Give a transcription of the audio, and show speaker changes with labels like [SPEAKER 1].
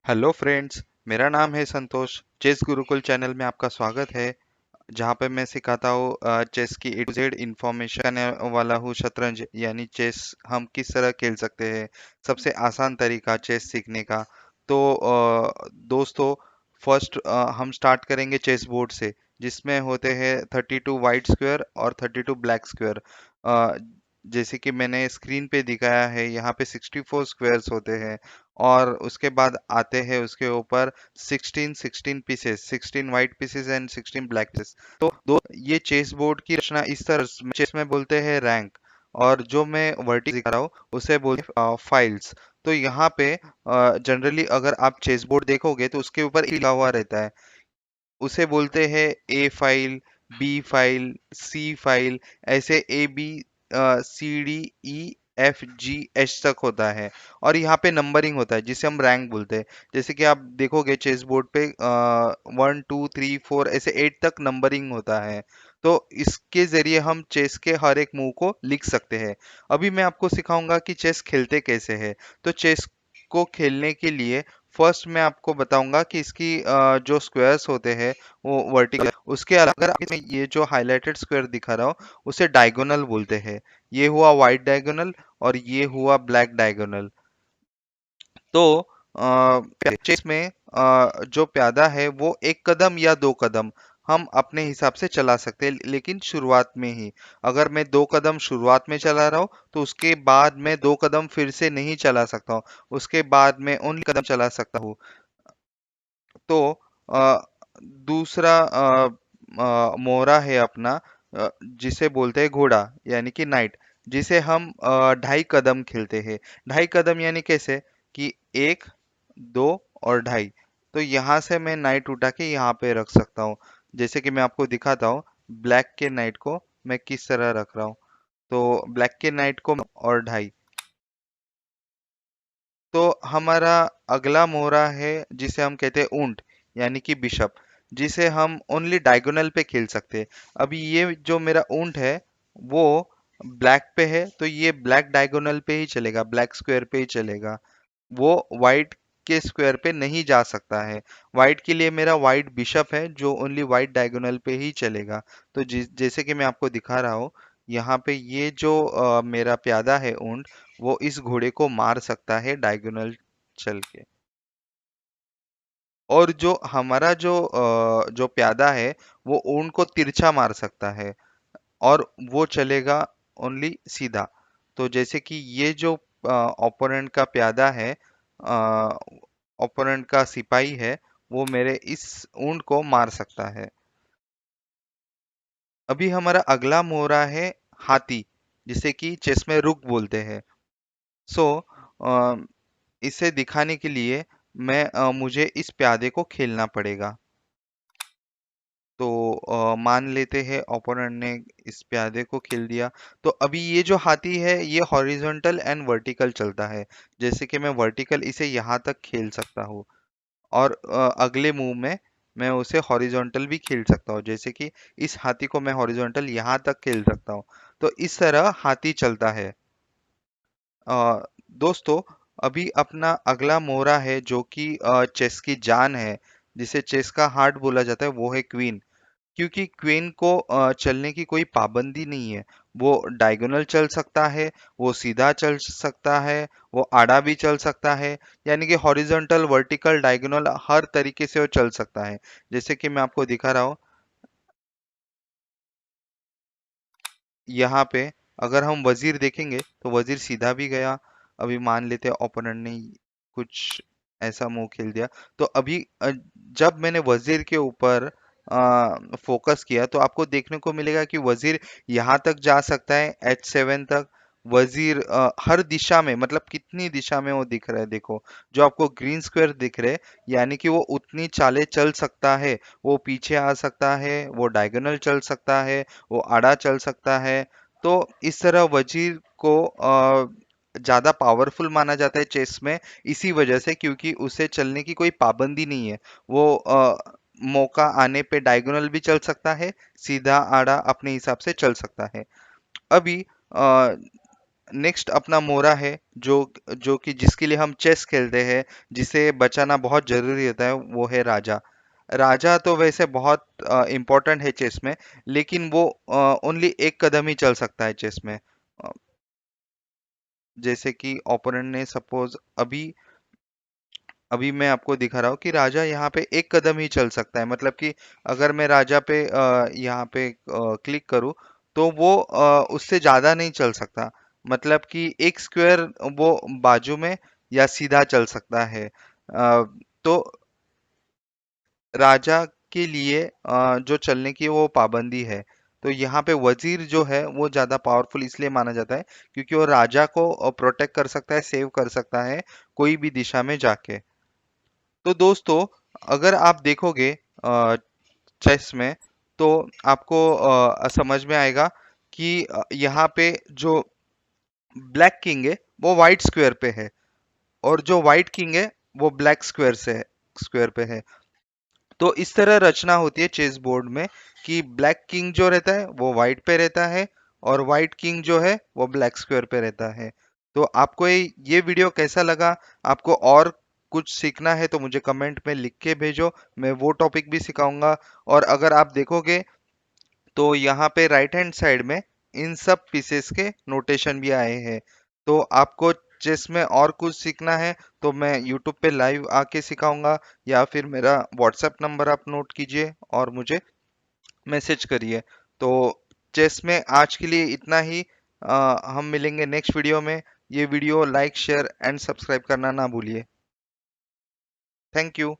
[SPEAKER 1] Hello friends, मेरा नाम है संतोष। चेस गुरुकुल चैनल में आपका स्वागत है, जहाँ पे मैं सिखाता हूँ चेस की ए टू जेड इंफॉर्मेशन करने वाला हूँ। शतरंज यानी चेस हम किस तरह खेल सकते हैं, सबसे आसान तरीका चेस सीखने का। तो दोस्तों, फर्स्ट हम स्टार्ट करेंगे चेस बोर्ड से, जिसमें होते हैं 32 वाइट स्क्वायर और 32 ब्लैक स्क्वायर। जैसे कि मैंने स्क्रीन पे दिखाया है, यहाँ पे 64 स्क्वायर्स होते हैं और उसके बाद आते हैं उसके ऊपर 16 pieces, 16 white pieces and 16 black pieces. तो दो ये चेस बोर्ड की रचना इस तरह चेस में बोलते हैं रैंक, और जो मैं वर्टिकल दिखा रहा हूँ उसे बोलते हैं फाइल्स। तो यहाँ पे जनरली अगर आप चेस बोर्ड देखोगे तो उसके ऊपर लिखा हुआ रहता है, उसे बोलते हैं A file, B file, C file. ऐसे A B C D E F G H तक होता है, और यहाँ पे नंबरिंग होता है जिसे हम रैंक बोलते हैं। जैसे कि आप देखोगे चेस बोर्ड पे 1 2 3 4 ऐसे 8 तक नंबरिंग होता है। तो इसके जरिए हम चेस के हर एक मूव को लिख सकते हैं। अभी मैं आपको सिखाऊंगा कि चेस खेलते कैसे है। तो चेस को खेलने के लिए फर्स्ट मैं आपको बताऊंगा कि इसकी जो स्क्वायर्स होते हैं वो वर्टिकल, उसके अलावा अगर इसमें ये जो हाइलाइटेड स्क्वायर दिखा रहा हूँ उसे डायगोनल बोलते हैं। ये हुआ व्हाइट डायगोनल और ये हुआ ब्लैक डायगोनल। तो चेस में जो प्यादा है वो एक कदम या दो कदम हम अपने हिसाब से चला सकते हैं, लेकिन शुरुआत में ही। अगर मैं दो कदम शुरुआत में चला रहा हूँ तो उसके बाद मैं दो कदम फिर से नहीं चला सकता हूँ, उसके बाद मैं ओनली कदम चला सकता हूँ। तो अ, दूसरा मोहरा है अपना, जिसे बोलते हैं घोड़ा, यानी कि नाइट, जिसे हम 2.5 कदम खेलते हैं। 2.5 कदम यानी कैसे कि 1 2 और 2.5। तो यहाँ से मैं नाइट उठा के यहाँ पे रख सकता हूँ। जैसे कि मैं आपको दिखाता हूँ ब्लैक के नाइट को मैं किस तरह रख रहा हूँ। तो ब्लैक के नाइट को और 2.5। तो हमारा अगला मोहरा है जिसे हम कहते हैं ऊंट, यानी कि बिशप, जिसे हम ओनली डायगोनल पे खेल सकते हैं। अभी ये जो मेरा ऊंट है वो ब्लैक पे है, तो ये ब्लैक डायगोनल पे ही चलेगा, ब्लैक स्क्वायर पे ही चलेगा। वो वाइट के स्क्वायर पे नहीं जा सकता है। वाइट के लिए मेरा वाइट बिशप है जो ओनली वाइट डायगोनल पे ही चलेगा। तो जैसे कि मैं आपको दिखा रहा हूँ, यहाँ पे ये जो मेरा प्यादा है ऊंट, वो इस घोड़े को मार सकता है डायगोनल चल के। और जो हमारा जो प्यादा है वो ऊंट को तिरछा मार सकता है, और वो चलेगा ओनली सीधा। तो जैसे कि ये जो ओपोनेंट का प्यादा है, ओपोनेंट का सिपाही है, वो मेरे इस ऊंट को मार सकता है। अभी हमारा अगला मोहरा है हाथी, जिसे कि चेस में रुक बोलते हैं। सो इसे दिखाने के लिए मुझे इस प्यादे को खेलना पड़ेगा। तो मान लेते हैं ओपोनेंट ने इस प्यादे को खेल दिया। तो अभी ये जो हाथी है ये हॉरिजॉन्टल एंड वर्टिकल चलता है। जैसे कि मैं वर्टिकल इसे यहाँ तक खेल सकता हूँ, और अगले मूव में मैं उसे हॉरिजॉन्टल भी खेल सकता हूँ। जैसे कि इस हाथी को मैं हॉरिजॉन्टल यहाँ तक खेल सकता हूँ। तो इस तरह हाथी चलता है। अ, दोस्तों, अभी अपना अगला मोहरा है जो कि चेस की जान है, जिसे चेस का हार्ट बोला जाता है, वो है क्वीन। क्योंकि क्वीन को चलने की कोई पाबंदी नहीं है। वो डायगोनल चल सकता है, वो सीधा चल सकता है, वो आड़ा भी चल सकता है। यानी कि हॉरिजॉन्टल, वर्टिकल, डायगोनल हर तरीके से वो चल सकता है। जैसे कि मैं आपको दिखा रहा हूँ यहाँ पे, अगर हम वजीर देखेंगे तो वजीर सीधा भी गया। अभी मान लेते हैं ओपोनेंट ने कुछ ऐसा मूव खेल दिया, तो अभी जब मैंने वजीर के ऊपर फोकस किया तो आपको देखने को मिलेगा कि वजीर यहाँ तक जा सकता है, H7 तक। वजीर हर दिशा में, मतलब कितनी दिशा में वो दिख रहा है देखो, जो आपको ग्रीन स्क्वायर दिख रहे हैं, यानी कि वो उतनी चालें चल सकता है। वो पीछे आ सकता है, वो डायगोनल चल सकता है, वो आड़ा चल सकता है। तो इस तरह वजीर को ज्यादा पावरफुल माना जाता है चेस में, इसी वजह से, क्योंकि उसे चलने की कोई पाबंदी नहीं है। वो मौका आने पे डायगोनल भी चल सकता है, सीधा आड़ा अपने हिसाब से चल सकता है। अभी नेक्स्ट अपना मोरा है, जो जो कि जिसके लिए हम चेस खेलते हैं, जिसे बचाना बहुत जरूरी होता है, वो है राजा। राजा तो वैसे बहुत इम्पोर्टेंट है चेस में, लेकिन वो ओनली एक कदम ही चल सकता है चेस में। अ, जैसे कि ओपोनेंट ने सपोज अभी अभी मैं आपको दिखा रहा हूँ कि राजा यहाँ पे एक कदम ही चल सकता है, मतलब कि अगर मैं राजा पे यहाँ पे क्लिक करूँ तो वो उससे ज्यादा नहीं चल सकता। मतलब कि एक स्क्वायर वो बाजू में या सीधा चल सकता है। तो राजा के लिए जो चलने की वो पाबंदी है। तो यहाँ पे वजीर जो है वो ज्यादा पावरफुल इसलिए माना जाता है क्योंकि वो राजा को प्रोटेक्ट कर सकता है, सेव कर सकता है कोई भी दिशा में जाके। तो दोस्तों, अगर आप देखोगे चेस में, तो आपको समझ में आएगा कि यहाँ पे जो ब्लैक किंग है वो व्हाइट स्क्वायर पे है, और जो व्हाइट किंग है वो ब्लैक स्क्वायर पे है। तो इस तरह रचना होती है चेस बोर्ड में कि ब्लैक किंग जो रहता है वो व्हाइट पे रहता है, और व्हाइट किंग जो है वो ब्लैक स्क्वायर पे रहता है। तो आपको ये वीडियो कैसा लगा? आपको और कुछ सीखना है तो मुझे कमेंट में लिख के भेजो, मैं वो टॉपिक भी सिखाऊंगा। और अगर आप देखोगे तो यहाँ पे राइट हैंड साइड में इन सब पीसेस के नोटेशन भी आए हैं। तो आपको चेस में और कुछ सीखना है तो मैं यूट्यूब पे लाइव आके सिखाऊंगा, या फिर मेरा व्हाट्सएप नंबर आप नोट कीजिए और मुझे मैसेज करिए। तो चेस में आज के लिए इतना ही। हम मिलेंगे नेक्स्ट वीडियो में। ये video like share and subscribe करना ना भूलिए। Thank you.